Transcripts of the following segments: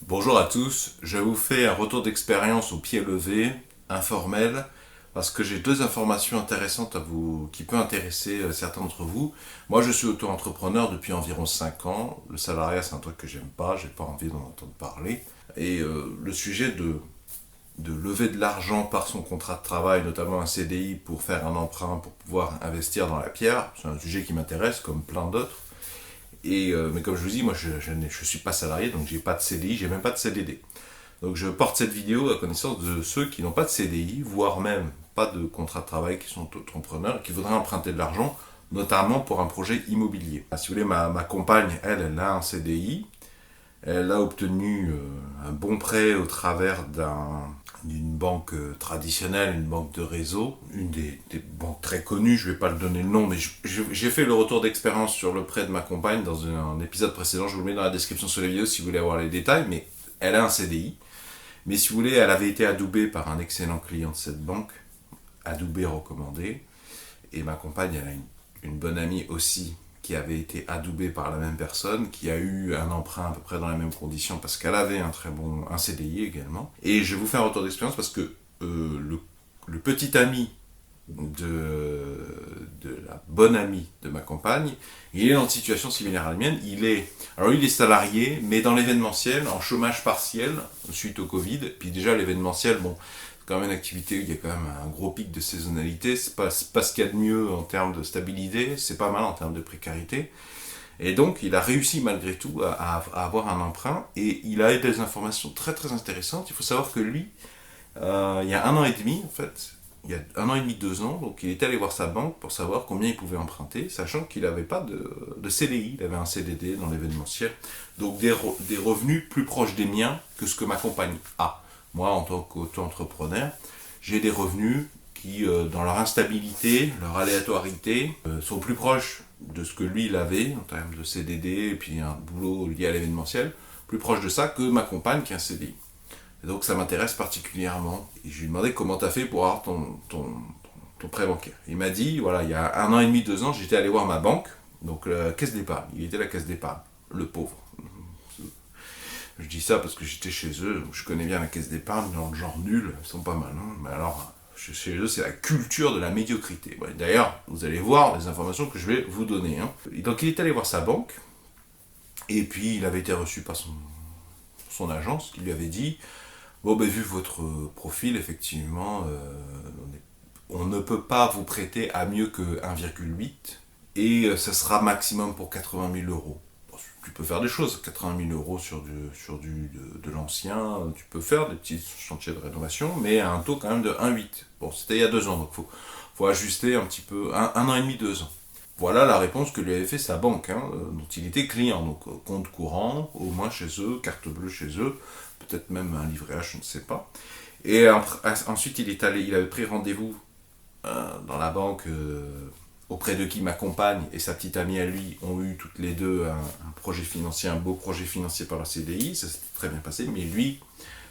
Bonjour à tous, je vous fais un retour d'expérience au pied levé, informel, parce que j'ai deux informations intéressantes à vous, qui peuvent intéresser certains d'entre vous. Moi, je suis auto-entrepreneur depuis environ 5 ans. Le salariat, c'est un truc que j'aime pas, j'ai pas envie d'en entendre parler. Et le sujet de lever de l'argent par son contrat de travail, notamment un CDI pour faire un emprunt, pour pouvoir investir dans la pierre, c'est un sujet qui m'intéresse comme plein d'autres. Mais comme je vous dis, moi je suis pas salarié, donc j'ai pas de CDI, j'ai même pas de CDD. Donc je porte cette vidéo à connaissance de ceux qui n'ont pas de CDI, voire même pas de contrat de travail, qui sont entrepreneurs et qui voudraient emprunter de l'argent, notamment pour un projet immobilier. Si vous voulez, ma compagne, elle a un CDI, elle a obtenu un bon prêt au travers d'une banque traditionnelle, une banque de réseau, une des banques très connues, je ne vais pas le donner le nom, mais j'ai fait le retour d'expérience sur le prêt de ma compagne dans un épisode précédent, je vous le mets dans la description sous la vidéo si vous voulez avoir les détails, mais elle a un CDI, mais si vous voulez, elle avait été adoubée par un excellent client de cette banque, adoubé recommandé, et ma compagne, elle a une bonne amie aussi qui avait été adoubée par la même personne, qui a eu un emprunt à peu près dans les mêmes conditions parce qu'elle avait un CDI également. Et je vais vous faire un retour d'expérience parce que le petit ami de la bonne amie de ma compagne, il est dans une situation similaire à la mienne. Il est salarié, mais dans l'événementiel, en chômage partiel, suite au Covid. Puis déjà, l'événementiel, bon, c'est quand même une activité où il y a quand même un gros pic de saisonnalité. C'est pas ce qu'il y a de mieux en termes de stabilité, c'est pas mal en termes de précarité. Et donc, il a réussi malgré tout à avoir un emprunt et il a eu des informations très très intéressantes. Il faut savoir que lui, il y a un an et demi, en fait, il y a un an et demi, 2 ans, donc il est allé voir sa banque pour savoir combien il pouvait emprunter, sachant qu'il n'avait pas de CDI, il avait un CDD dans l'événementiel, donc des revenus plus proches des miens que ce que ma compagne a. Moi, en tant qu'auto-entrepreneur, j'ai des revenus qui, dans leur instabilité, leur aléatorité, sont plus proches de ce que lui il avait en termes de CDD et puis un boulot lié à l'événementiel, plus proche de ça que ma compagne qui a un CDI. Et donc ça m'intéresse particulièrement. Et je lui ai demandé comment tu as fait pour avoir ton prêt bancaire. Il m'a dit, voilà, il y a un an et demi, 2 ans, j'étais allé voir ma banque, donc la caisse d'épargne. Il était à la caisse d'épargne, le pauvre. Je dis ça parce que j'étais chez eux, donc je connais bien la caisse d'épargne, dans le genre nul, ils sont pas mal. Hein. Mais alors, chez eux, c'est la culture de la médiocrité. Ouais, d'ailleurs, vous allez voir les informations que je vais vous donner. Hein. Et donc il est allé voir sa banque, et puis il avait été reçu par son agence qui lui avait dit bon, ben, vu votre profil, effectivement, on ne peut pas vous prêter à mieux que 1,8 et ça sera maximum pour 80 000 euros. Bon, tu peux faire des choses, 80 000 euros de l'ancien, tu peux faire des petits chantiers de rénovation, mais à un taux quand même de 1,8. Bon, c'était il y a 2 ans, donc faut ajuster un petit peu, un an et demi, 2 ans. Voilà la réponse que lui avait fait sa banque, hein, dont il était client. Donc compte courant, au moins chez eux, carte bleue chez eux, peut-être même un livret A, je ne sais pas. Et ensuite, il avait pris rendez-vous dans la banque auprès de qui ma compagne et sa petite amie à lui ont eu toutes les deux un projet financier, un beau projet financier par la CDI. Ça s'était très bien passé, mais lui,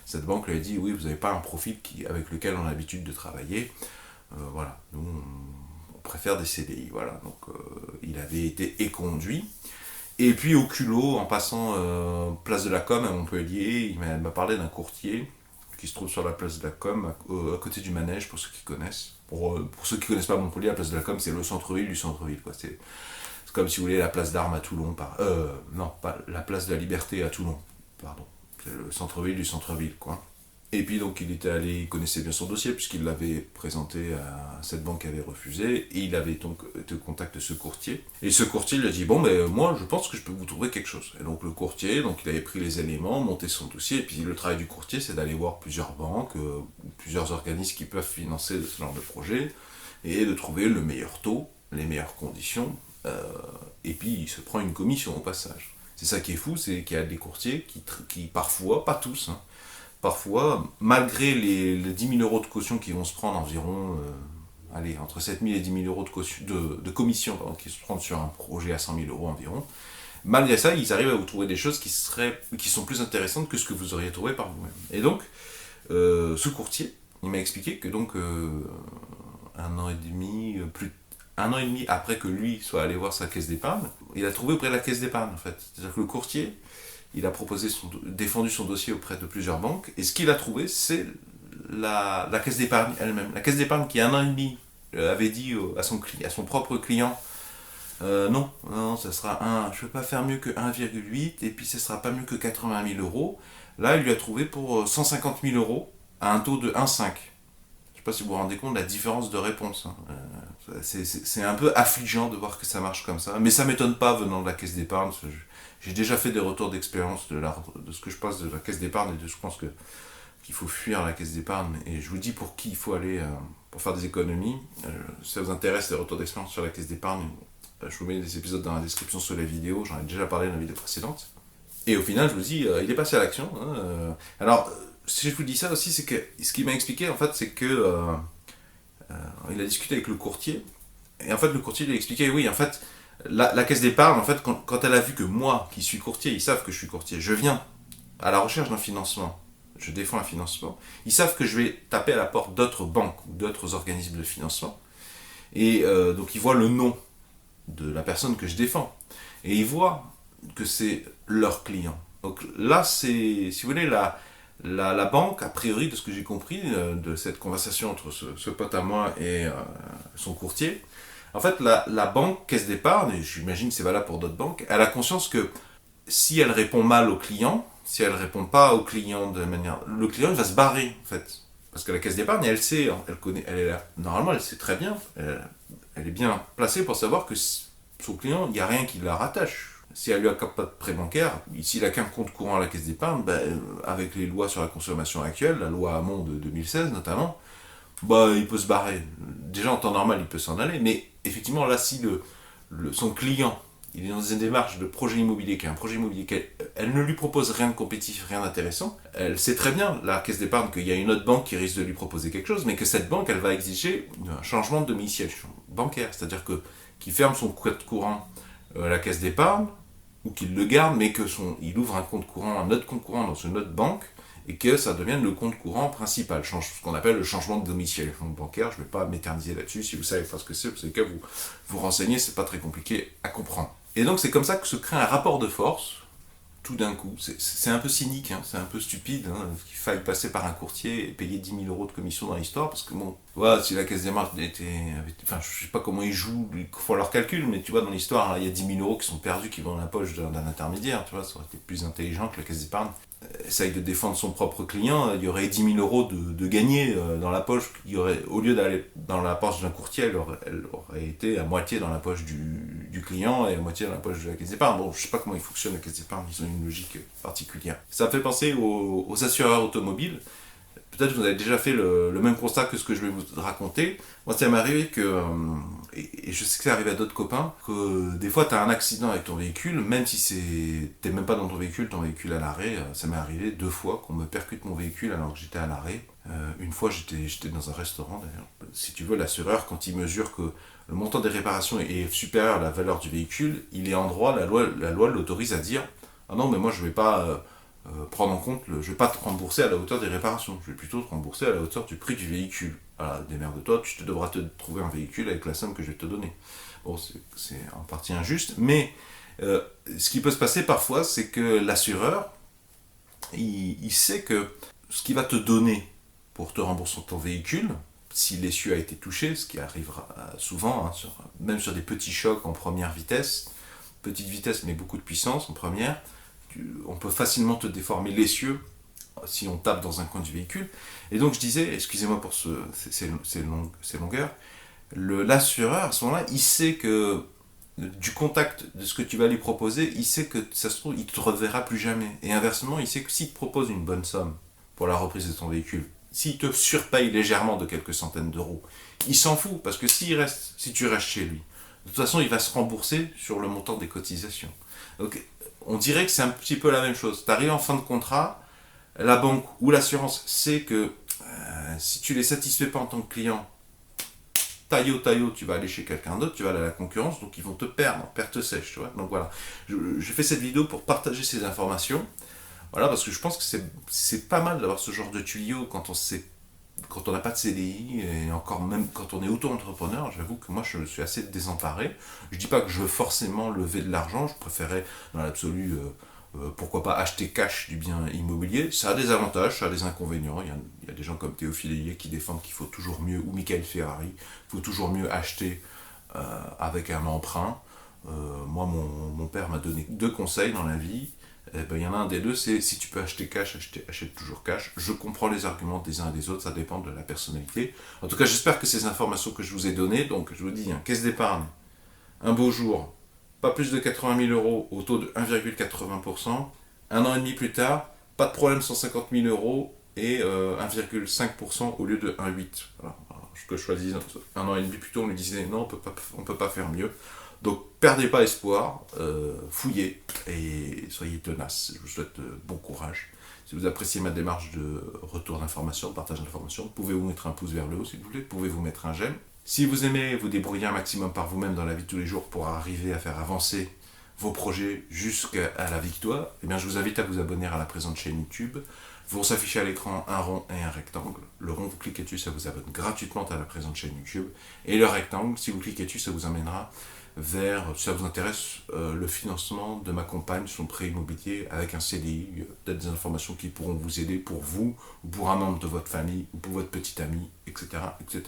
cette banque lui a dit oui, vous n'avez pas un profil avec lequel on a l'habitude de travailler. Voilà, nous on préfère des CDI. Voilà, donc il avait été éconduit. Et puis au culot, en passant place de la Com à Montpellier, il m'a parlé d'un courtier qui se trouve sur la place de la Com, à côté du manège, pour ceux qui connaissent. Pour ceux qui ne connaissent pas Montpellier, la place de la Com, c'est le centre-ville du centre-ville. Quoi. C'est comme si vous voulez la place d'Armes à Toulon. Non, pas la place de la Liberté à Toulon. Pardon. C'est le centre-ville du centre-ville. Quoi. Et puis donc il connaissait bien son dossier puisqu'il l'avait présenté à cette banque qui avait refusé et il avait donc été au contact de ce courtier. Et ce courtier lui a dit bon ben moi je pense que je peux vous trouver quelque chose. Et donc le courtier, donc il avait pris les éléments, monté son dossier et puis le travail du courtier c'est d'aller voir plusieurs banques, plusieurs organismes qui peuvent financer ce genre de projet et de trouver le meilleur taux, les meilleures conditions et puis il se prend une commission au passage. C'est ça qui est fou, c'est qu'il y a des courtiers qui parfois, pas tous, hein, parfois, malgré les 10 000 euros de caution qui vont se prendre environ, entre 7 000 et 10 000 euros de commission qui se prennent sur un projet à 100 000 euros environ, malgré ça, ils arrivent à vous trouver des choses qui sont plus intéressantes que ce que vous auriez trouvé par vous-même. Et donc, ce courtier, il m'a expliqué que donc, un an et demi, un an et demi après que lui soit allé voir sa caisse d'épargne, il a trouvé auprès de la caisse d'épargne en fait. C'est-à-dire que le courtier, il a défendu son dossier auprès de plusieurs banques, et ce qu'il a trouvé, c'est la caisse d'épargne elle-même. La caisse d'épargne qui, 1 an et demi, avait dit à son propre client, non, non, ça sera je ne peux pas faire mieux que 1,8, et puis ce ne sera pas mieux que 80 000 euros. Là, il lui a trouvé pour 150 000 euros à un taux de 1,5. Je ne sais pas si vous vous rendez compte de la différence de réponse. Hein. C'est un peu affligeant de voir que ça marche comme ça. Mais ça ne m'étonne pas venant de la caisse d'épargne. J'ai déjà fait des retours d'expérience de ce que je pense de la caisse d'épargne et de ce que je pense qu'il faut fuir la caisse d'épargne. Et je vous dis pour qui il faut aller pour faire des économies. Si ça vous intéresse, les retours d'expérience sur la caisse d'épargne, je vous mets des épisodes dans la description sur la vidéo. J'en ai déjà parlé dans la vidéo précédente. Et au final, je vous dis, il est passé à l'action. Hein. Alors, si je vous dis ça aussi, c'est que ce qu'il m'a expliqué, en fait, c'est que il a discuté avec le courtier. Et en fait, le courtier lui a expliqué, oui, en fait, la caisse d'épargne, en fait, quand elle a vu que moi, qui suis courtier, ils savent que je suis courtier, je viens à la recherche d'un financement, je défends un financement, ils savent que je vais taper à la porte d'autres banques ou d'autres organismes de financement. Et donc, ils voient le nom de la personne que je défends. Et ils voient que c'est leur client. Donc là, c'est, si vous voulez, la banque, a priori, de ce que j'ai compris de cette conversation entre ce pote à moi et son courtier, en fait, la banque, caisse d'épargne, et j'imagine que c'est valable pour d'autres banques, elle a conscience que si elle répond mal au client, si elle ne répond pas au client de manière... Le client, il va se barrer, en fait. Parce que la caisse d'épargne, elle sait, elle connaît, elle est là. Normalement, elle sait très bien, elle est bien placée pour savoir que son client, il n'y a rien qui la rattache. Si elle lui accorde pas de prêt bancaire, s'il n'a qu'un compte courant à la caisse d'épargne, avec les lois sur la consommation actuelle, la loi Hamon de 2016 notamment, il peut se barrer. Déjà en temps normal, il peut s'en aller, mais effectivement là, si son client, il est dans une démarche de projet immobilier, qui est un projet immobilier, elle ne lui propose rien de compétitif, rien d'intéressant, elle sait très bien, la caisse d'épargne, qu'il y a une autre banque qui risque de lui proposer quelque chose, mais que cette banque, elle va exiger un changement de domiciliation bancaire, c'est-à-dire qu'il ferme son compte courant à la caisse d'épargne, ou qu'il le garde, mais il ouvre un autre compte courant dans une autre banque, et que ça devienne le compte courant principal, ce qu'on appelle le changement de domiciliation bancaire. Je ne vais pas m'éterniser là-dessus, si vous savez pas ce que c'est, vous savez qu'à vous renseigner, c'est pas très compliqué à comprendre. Et donc c'est comme ça que se crée un rapport de force, tout d'un coup. C'est un peu cynique, hein, c'est un peu stupide, hein, qu'il faille passer par un courtier et payer 10 000 euros de commission dans l'histoire, parce que bon, voilà, si la caisse des marques enfin, je sais pas comment ils jouent, ils font leurs calculs, mais tu vois, dans l'histoire, il y a 10 000 euros qui sont perdus, qui vont dans la poche d'un intermédiaire, tu vois, ça aurait été plus intelligent que la caisse d'épargne essaye de défendre son propre client, il y aurait 10 000 euros de gagnés dans la poche, au lieu d'aller dans la poche d'un courtier, elle aurait été à moitié dans la poche du client et à moitié dans la poche de la caisse d'épargne. Bon, je sais pas comment ils fonctionnent la caisse d'épargne, ils ont une logique particulière. Ça me fait penser aux assureurs automobiles. Peut-être que vous avez déjà fait le même constat que ce que je vais vous raconter. Moi, ça m'est arrivé que, et je sais que ça arrive à d'autres copains, que des fois, tu as un accident avec ton véhicule, même si t'es même pas dans ton véhicule est à l'arrêt. Ça m'est arrivé 2 fois qu'on me percute mon véhicule alors que j'étais à l'arrêt. Une fois, j'étais dans un restaurant, d'ailleurs. Si tu veux, l'assureur, quand il mesure que le montant des réparations est supérieur à la valeur du véhicule, il est en droit, la loi l'autorise à dire « Ah non, mais moi, je vais pas... prendre en compte, je ne vais pas te rembourser à la hauteur des réparations, je vais plutôt te rembourser à la hauteur du prix du véhicule. Voilà, démerde-toi, tu devras te trouver un véhicule avec la somme que je vais te donner. » Bon, c'est en partie injuste, mais ce qui peut se passer parfois, c'est que l'assureur, il sait que ce qu'il va te donner pour te rembourser ton véhicule, si l'essieu a été touché, ce qui arrivera souvent, hein, même sur des petits chocs en première vitesse, petite vitesse mais beaucoup de puissance en première, on peut facilement te déformer l'essieu si on tape dans un coin du véhicule. Et donc je disais, excusez-moi pour ces longueurs, l'assureur à ce moment-là, il sait que du contact de ce que tu vas lui proposer, il sait que ça se trouve, il ne te reverra plus jamais. Et inversement, il sait que s'il te propose une bonne somme pour la reprise de ton véhicule, s'il te surpaye légèrement de quelques centaines d'euros, il s'en fout, parce que si tu restes chez lui, de toute façon, il va se rembourser sur le montant des cotisations. Donc, on dirait que c'est un petit peu la même chose. Tu arrives en fin de contrat, la banque ou l'assurance sait que si tu les satisfais pas en tant que client, taillot, tu vas aller chez quelqu'un d'autre, tu vas aller à la concurrence, donc ils vont te perdre, perte sèche, tu vois. Donc voilà, je fais cette vidéo pour partager ces informations, voilà, parce que je pense que c'est pas mal d'avoir ce genre de tuyau quand on n'a pas de CDI, et encore même quand on est auto-entrepreneur. J'avoue que moi je suis assez désemparé. Je dis pas que je veux forcément lever de l'argent, je préférais dans l'absolu Pourquoi pas acheter cash du bien immobilier? Ça a des avantages, ça a des inconvénients. Il y a des gens comme Théophile Hélier qui défendent qu'il faut toujours mieux, ou Michael Ferrari, il faut toujours mieux acheter avec un emprunt. Moi, mon père m'a donné 2 conseils dans la vie. Eh ben, il y en a un des deux, c'est si tu peux acheter cash, achète toujours cash. Je comprends les arguments des uns et des autres, ça dépend de la personnalité. En tout cas, j'espère que ces informations que je vous ai données, donc je vous dis, caisse d'épargne, un beau jour, pas plus de 80 000 euros au taux de 1,80%. Un an et demi plus tard, pas de problème, 150 000 euros et 1,5% au lieu de 1,8%. Voilà. Alors, que je choisis un an et demi plus tôt, on me disait non, on peut pas faire mieux. Donc, perdez pas espoir, fouillez et soyez tenaces. Je vous souhaite bon courage. Si vous appréciez ma démarche de retour d'information, de partage d'informations, pouvez-vous mettre un pouce vers le haut, s'il vous plaît. Pouvez-vous mettre un j'aime. Si vous aimez vous débrouiller un maximum par vous-même dans la vie de tous les jours pour arriver à faire avancer vos projets jusqu'à la victoire, eh bien, je vous invite à vous abonner à la présente chaîne YouTube. Vous s'affichez à l'écran un rond et un rectangle. Le rond, vous cliquez dessus, ça vous abonne gratuitement à la présente chaîne YouTube. Et le rectangle, si vous cliquez dessus, ça vous amènera vers, si ça vous intéresse, le financement de ma compagne, son prêt immobilier avec un CDI, peut-être des informations qui pourront vous aider pour vous, ou pour un membre de votre famille, ou pour votre petit ami, etc., etc.